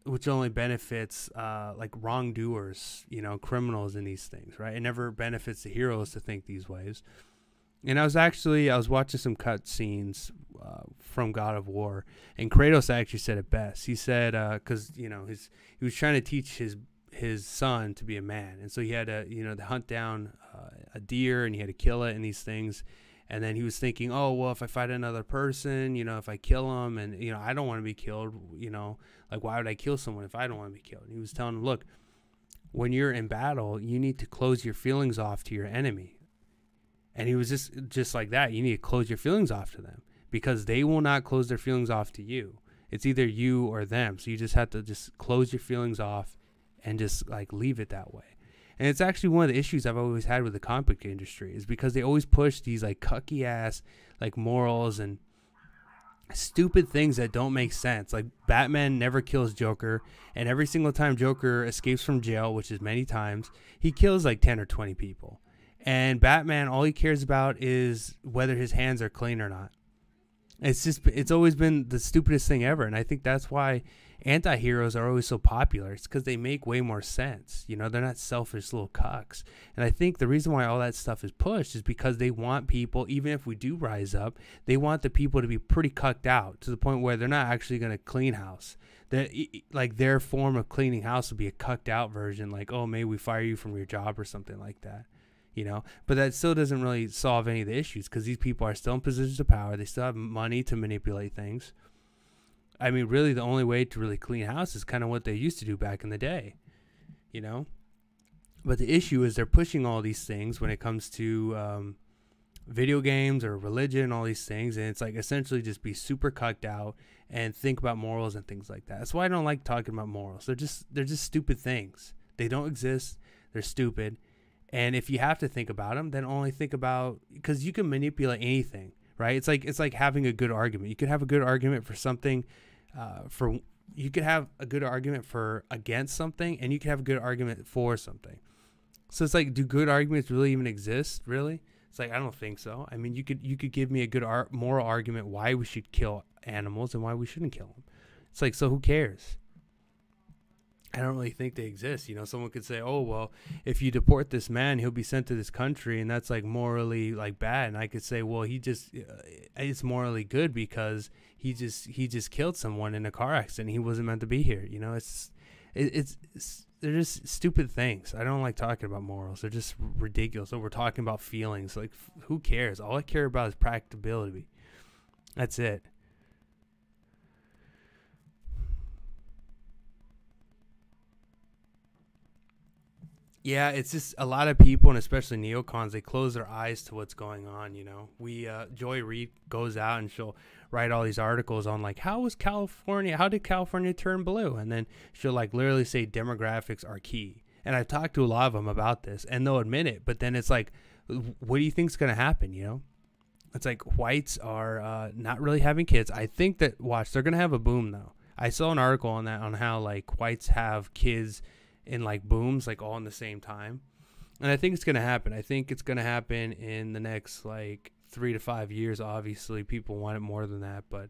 like wrongdoers, you know, criminals in these things, right? It never benefits the heroes to think these ways. And I was watching some cut scenes from God of War, and Kratos actually said it best. He said, because you know he was trying to teach his son to be a man, and so he had to to hunt down a deer, and he had to kill it and these things. And then he was thinking, oh well, if I fight another person, you know, if I kill him, and you know, I don't want to be killed, you know, like why would I kill someone if I don't want to be killed? And he was telling him, look, when you're in battle, you need to close your feelings off to your enemy. And he was just like that. You need to close your feelings off to them because they will not close their feelings off to you. It's either you or them. So you just have to just close your feelings off and just like leave it that way. And it's actually one of the issues I've always had with the comic book industry is because they always push these like cucky ass like morals and stupid things that don't make sense. Like Batman never kills Joker, and every single time Joker escapes from jail, which is many times, he kills like 10 or 20 people. And Batman, all he cares about is whether his hands are clean or not. It's always been the stupidest thing ever. And I think that's why anti-heroes are always so popular. It's because they make way more sense. You know, they're not selfish little cucks. And I think the reason why all that stuff is pushed is because they want people, even if we do rise up, they want the people to be pretty cucked out to the point where they're not actually going to clean house. Like their form of cleaning house would be a cucked out version, like, oh, maybe we fire you from your job or something like that, you know. But that still doesn't really solve any of the issues, because these people are still in positions of power. They still have money to manipulate things. I mean, really, the only way to really clean house is kind of what they used to do back in the day, you know. But the issue is they're pushing all these things when it comes to video games or religion, all these things, and it's like essentially just be super cucked out and think about morals and things like that. That's why I don't like talking about morals. They're just stupid things. They don't exist. They're stupid. And if you have to think about them, then only think about, because you can manipulate anything, right? It's like having a good argument. You could have a good argument for something, you could have a good argument for against something, and you could have a good argument for something. So it's like, do good arguments really even exist? Really? It's like, I don't think so. I mean, you could give me a good moral argument why we should kill animals and why we shouldn't kill them. It's like, so who cares? I don't really think they exist. You know, someone could say, oh, well, if you deport this man, he'll be sent to this country, and that's like morally like bad. And I could say, well, it's morally good because he just killed someone in a car accident. He wasn't meant to be here. You know, they're just stupid things. I don't like talking about morals. They're just ridiculous. So we're talking about feelings. Like, who cares? All I care about is practicability. That's it. Yeah, it's just a lot of people, and especially neocons, they close their eyes to what's going on, you know. Joy Reid goes out and she'll write all these articles on, like, how did California turn blue? And then she'll, like, literally say demographics are key. And I've talked to a lot of them about this, and they'll admit it, but then it's like, what do you think's going to happen, you know? It's like whites are not really having kids. I think that, they're going to have a boom, though. I saw an article on that, on how, like, whites have kids in like booms, like all in the same time. And I think it's going to happen. I think it's going to happen in the next like 3 to 5 years. Obviously people want it more than that, but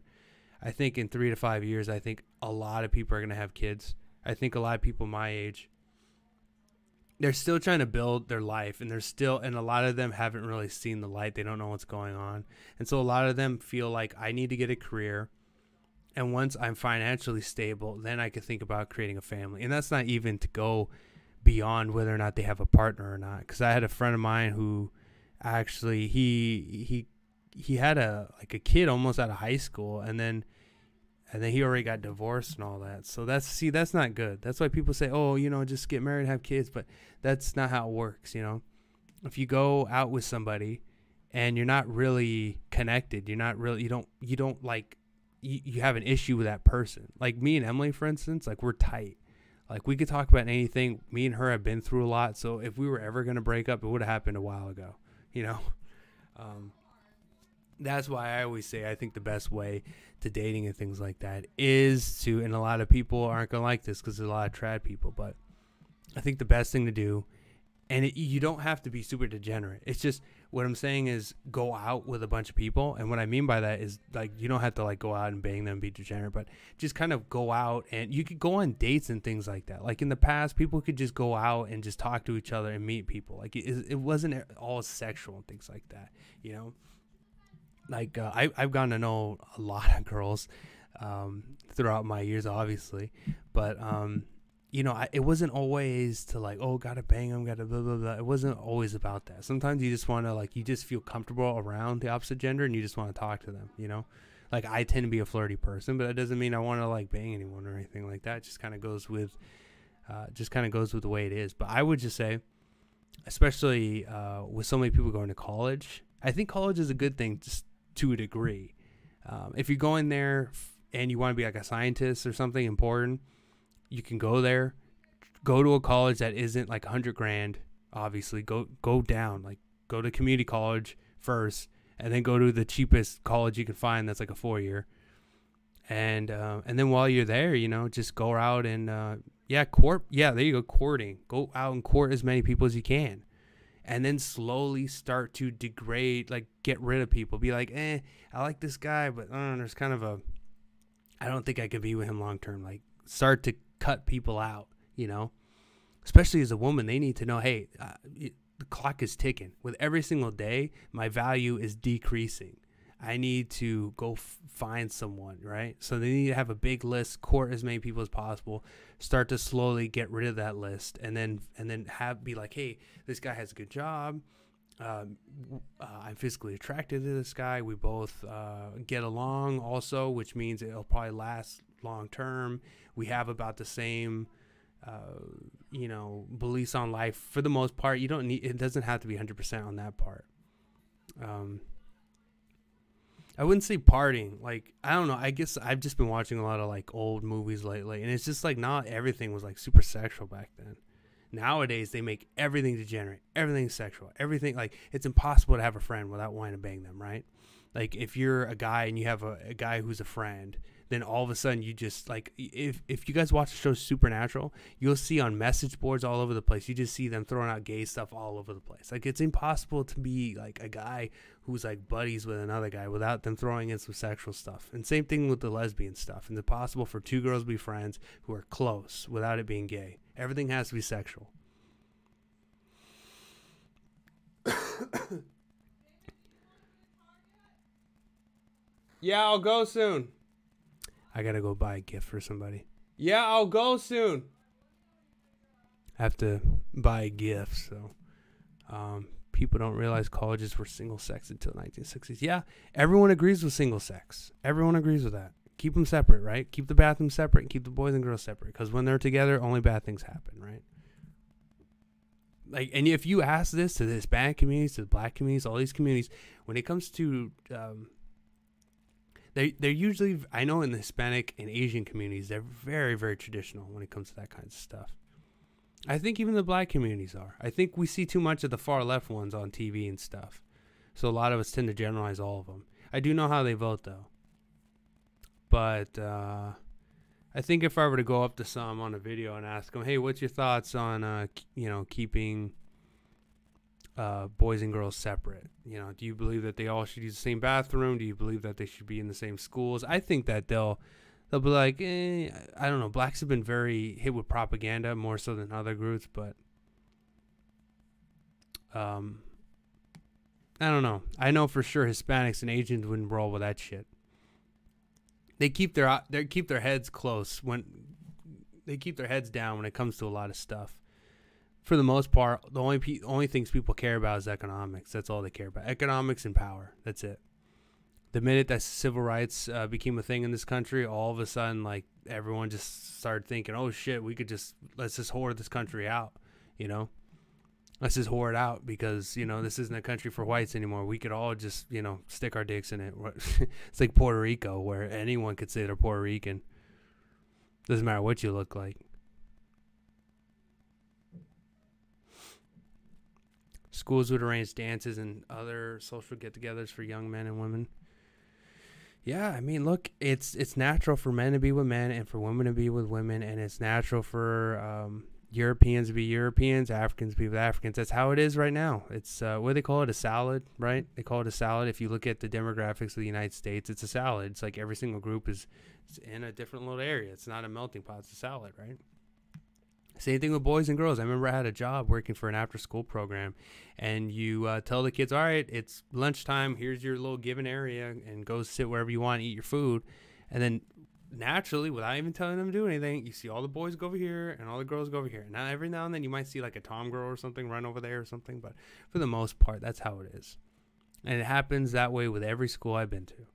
I think in 3 to 5 years, I think a lot of people are going to have kids. I think a lot of people my age, they're still trying to build their life, and and a lot of them haven't really seen the light. They don't know what's going on. And so a lot of them feel like, I need to get a career, and once I'm financially stable, then I could think about creating a family. And that's not even to go beyond whether or not they have a partner or not. Because I had a friend of mine who actually, he had a kid almost out of high school, and then he already got divorced and all that. So that's not good. That's why people say, oh, you know, just get married and have kids. But that's not how it works, you know. If you go out with somebody and you're not really connected, you don't like, you have an issue with that person. Like me and Emily, for instance, like we're tight. Like we could talk about anything. Me and her have been through a lot. So if we were ever going to break up, it would have happened a while ago, you know? That's why I always say I think the best way to dating and things like that is to, and a lot of people aren't going to like this because there's a lot of trad people, but I think the best thing to do, and you don't have to be super degenerate. It's just, what I'm saying is go out with a bunch of people. And what I mean by that is, like, you don't have to like go out and bang them and be degenerate, but just kind of go out, and you could go on dates and things like that. Like in the past, people could just go out and just talk to each other and meet people. Like it wasn't all sexual and things like that, you know? Like I've gotten to know a lot of girls throughout my years, obviously, but you know, it wasn't always to like, oh, gotta bang them, gotta blah, blah, blah. It wasn't always about that. Sometimes you just want to, like, you just feel comfortable around the opposite gender and you just want to talk to them, you know? Like, I tend to be a flirty person, but that doesn't mean I want to, like, bang anyone or anything like that. It just kind of goes with, the way it is. But I would just say, especially with so many people going to college, I think college is a good thing just to a degree. If you're going there and you want to be like a scientist or something important, you can go there, go to a college that isn't like $100,000. Obviously, go down, like go to community college first, and then go to the cheapest college you can find that's like a 4-year. And then while you're there, you know, just go out and court. Yeah, there you go, courting. Go out and court as many people as you can, and then slowly start to degrade, like get rid of people. Be like, I like this guy, but there's kind of I don't think I could be with him long term. Like start to cut people out, you know, especially as a woman. They need to know, hey, the clock is ticking. With every single day, my value is decreasing. I need to go find someone, right? So they need to have a big list, court as many people as possible, start to slowly get rid of that list, and then be like, hey, this guy has a good job. I'm physically attracted to this guy. We both get along also, which means it'll probably last long term. We have about the same beliefs on life for the most part. It doesn't have to be 100% on that part. I wouldn't say partying. Like, I don't know. I guess I've just been watching a lot of like old movies lately, and it's just like not everything was like super sexual back then. Nowadays, they make everything degenerate, everything sexual, everything. Like, it's impossible to have a friend without wanting to bang them, right? Like, if you're a guy and you have a guy who's a friend, then all of a sudden you just, like, if you guys watch the show Supernatural, you'll see on message boards all over the place, you just see them throwing out gay stuff all over the place. Like, it's impossible to be, like, a guy who's, like, buddies with another guy without them throwing in some sexual stuff. And same thing with the lesbian stuff. It's impossible for two girls to be friends who are close without it being gay. Everything has to be sexual. Yeah, I'll go soon. I gotta go buy a gift for somebody. Yeah, I'll go soon. I have to buy a gift, so people don't realize colleges were single sex until 1960s. Yeah, everyone agrees with single sex. Everyone agrees with that. Keep them separate, right? Keep the bathrooms separate and keep the boys and girls separate, because when they're together, only bad things happen, right? Like, and if you ask this to the Hispanic communities, to the black communities, all these communities, when it comes to they're usually, I know in the Hispanic and Asian communities, they're very, very traditional when it comes to that kind of stuff. I think even the black communities are. I think we see too much of the far left ones on TV and stuff. So a lot of us tend to generalize all of them. I do know how they vote, though. But I think if I were to go up to some on a video and ask them, hey, what's your thoughts on, keeping boys and girls separate? Do you believe that they all should use the same bathroom? Do you believe that they should be in the same schools? I think that they'll be like, I don't know. Blacks have been very hit with propaganda more so than other groups, but I don't know. I know for sure Hispanics and Asians wouldn't roll with that shit. They keep their heads close when they keep their heads down when it comes to a lot of stuff. For the most part, the only things people care about is economics. That's all they care about. Economics and power. That's it. The minute that civil rights became a thing in this country, all of a sudden, like, everyone just started thinking, oh shit, let's just whore this country out, Let's just whore it out because, this isn't a country for whites anymore. We could all just, stick our dicks in it. It's like Puerto Rico, where anyone could say they're Puerto Rican. Doesn't matter what you look like. Schools would arrange dances and other social get-togethers for young men and women. Yeah, I mean, look, it's natural for men to be with men and for women to be with women, and it's natural for Europeans to be Europeans, Africans to be with Africans. That's how it is right now. It's what do they call it? A salad, right? They call it a salad. If you look at the demographics of the United States, it's a salad. It's like every single group is in a different little area. It's not a melting pot. It's a salad, right? Same thing with boys and girls. I remember I had a job working for an after-school program, and you tell the kids, all right, it's lunchtime. Here's your little given area, and go sit wherever you want, eat your food. And then naturally, without even telling them to do anything, you see all the boys go over here and all the girls go over here. Now, every now and then, you might see like a tom girl or something run over there or something, but for the most part, that's how it is. And it happens that way with every school I've been to.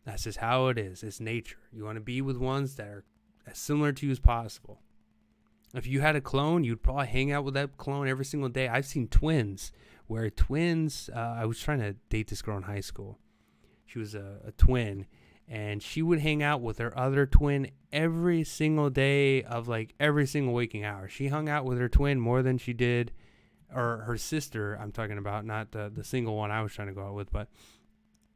That's just how it is. It's nature. You want to be with ones that are as similar to you as possible. If you had a clone, you'd probably hang out with that clone every single day. I've seen twins where twins, I was trying to date this girl in high school. She was a twin, and she would hang out with her other twin every single day of like every single waking hour. She hung out with her twin more than she did, or her sister, I'm talking about, not the single one I was trying to go out with, but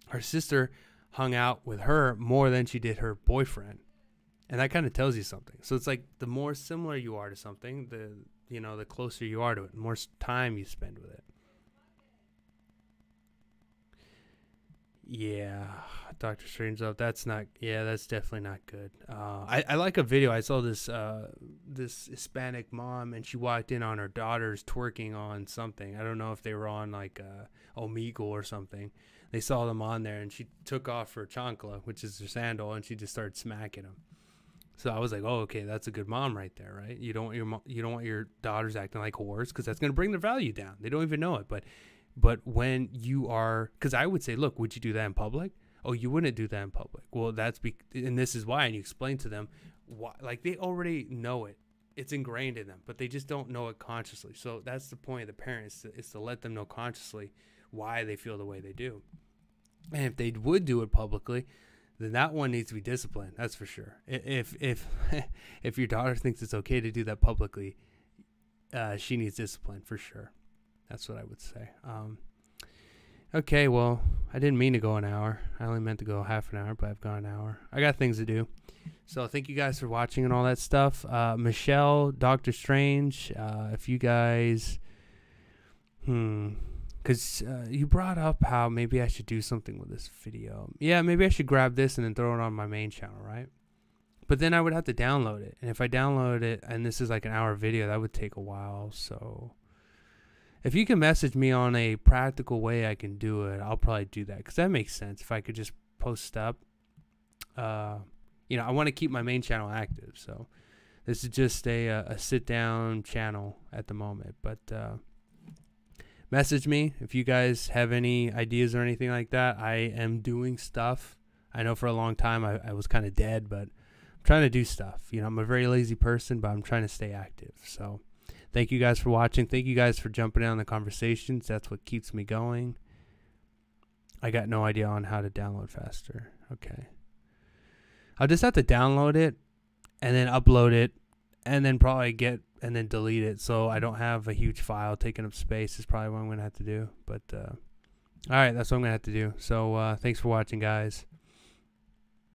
her sister hung out with her more than she did her boyfriend. And that kind of tells you something. So it's like the more similar you are to something, the closer you are to it, the more time you spend with it. Yeah, Dr. Strangelove, that's definitely not good. I like a video. I saw this Hispanic mom, and she walked in on her daughters twerking on something. I don't know if they were on like Omegle or something. they saw them on there, and she took off her chancla, which is her sandal, and she just started smacking them. So I was like, oh, okay, that's a good mom right there, right? You don't want your daughters acting like whores, because that's going to bring their value down. They don't even know it. But when you are, because I would say, look, would you do that in public? Oh, you wouldn't do that in public. Well, and this is why. And you explain to them why, like they already know it. It's ingrained in them, but they just don't know it consciously. So that's the point of the parents, is to let them know consciously why they feel the way they do. And if they would do it publicly, then that one needs to be disciplined. That's for sure. If your daughter thinks it's okay to do that publicly, she needs discipline for sure. That's what I would say. Okay, well, I didn't mean to go an hour. I only meant to go half an hour, but I've gone an hour. I got things to do. So thank you guys for watching and all that stuff. Michelle, Doctor Strange, if you guys, because you brought up how maybe I should do something with this video. Yeah, maybe I should grab this and then throw it on my main channel, right? But then I would have to download it. And if I download it, and this is like an hour video, that would take a while. So if you can message me on a practical way I can do it, I'll probably do that. Because that makes sense. If I could just post up, I want to keep my main channel active. So this is just a sit-down channel at the moment. But message me if you guys have any ideas or anything like that. I am doing stuff. I know for a long time I was kind of dead, but I'm trying to do stuff. I'm a very lazy person, but I'm trying to stay active. So thank you guys for watching. Thank you guys for jumping in on the conversations. That's what keeps me going. I got no idea on how to download faster. Okay. I'll just have to download it and then upload it and then probably and then delete it, so I don't have a huge file taking up space is probably what I'm going to have to do. But all right, that's what I'm going to have to do. So thanks for watching, guys.